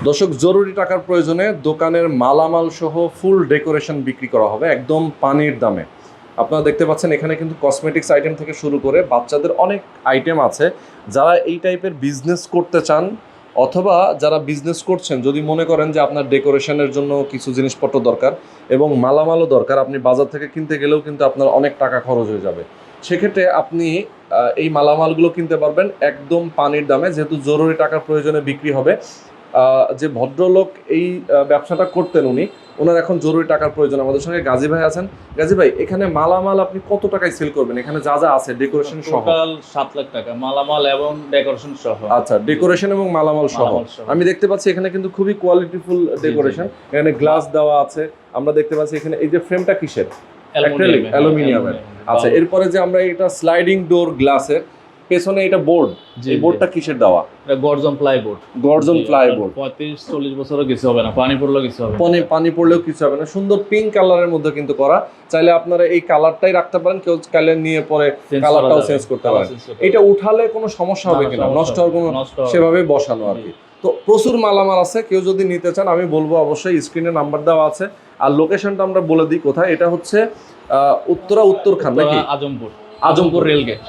দর্শক, জরুরি টাকার প্রয়োজনে দোকানের মালামাল সহ ফুল ডেকোরেশন বিক্রি করা হবে একদম পানির দামে। আপনারা দেখতে পাচ্ছেন এখানে কিন্তু কসমেটিক্স আইটেম থেকে শুরু করে বাচ্চাদের অনেক আইটেম আছে। যারা এই টাইপের বিজনেস করতে চান অথবা যারা বিজনেস করছেন, যদি মনে করেন যে আপনার ডেকোরেশনের জন্য কিছু জিনিসপত্র দরকার এবং মালামালও দরকার, আপনি বাজার থেকে কিনতে গেলেও কিন্তু আপনার অনেক টাকা খরচ হয়ে যাবে, সেক্ষেত্রে আপনি এই মালামালগুলো কিনতে পারবেন একদম পানির দামে, যেহেতু জরুরি টাকার প্রয়োজনে বিক্রি হবে। যে ভদ্রলোক এই ব্যবসাটা করতেন ওনার এখন জরুরি টাকার প্রয়োজন। আমাদের সঙ্গে গাজী ভাই আছেন। গাজী ভাই, এখানে মালামাল আপনি কত টাকায় সেল করবেন? এখানে যা যা আছে ডেকোরেশন সহ টোটাল 7 লাখ টাকা মালামাল এবং ডেকোরেশন সহ। আচ্ছা, ডেকোরেশন এবং মালামাল সহ। আমি দেখতে পাচ্ছি এখানে কিন্তু খুবই কোয়ালিটিফুল ডেকোরেশন। এখানে গ্লাস দেওয়া আছে, আমরা দেখতে পাচ্ছি এখানে এই যে ফ্রেমটা কিসের? অ্যালুমিনিয়ামের। আচ্ছা, এরপরে যে আমরা এটা স্লাইডিং ডোর গ্লাসের, পেছনে এটা বোর্ড, এই বোর্ডটা কিসের দেওয়া? এটা গর্জন প্লাইবোর্ড। গর্জন প্লাইবোর্ড। 35-40 বছরও কিছু হবে না, পানি পড়লেও কিছু হবে না। পানি পড়লেও কিছু হবে না। সুন্দর পিঙ্ক কালারের মধ্যে কিন্তু করা। চাইলে আপনারা এই কালারটাই রাখতে পারেন, কেউ কালার নিয়ে পরে কালারটাও চেঞ্জ করতে পারেন। এটা উঠালে কোনো সমস্যা হবে কিনা? নষ্ট হওয়ার কোনো, সেভাবে বসানো আর কি। তো প্রচুর মালামাল আছে, কেউ যদি নিতে চান আমি বলবো অবশ্যই স্ক্রিনে নাম্বার দেওয়া আছে। আর লোকেশনটা আমরা বলে দিই কোথায়। এটা হচ্ছে উত্তরখান নাকি আজমপুর রেলগেট।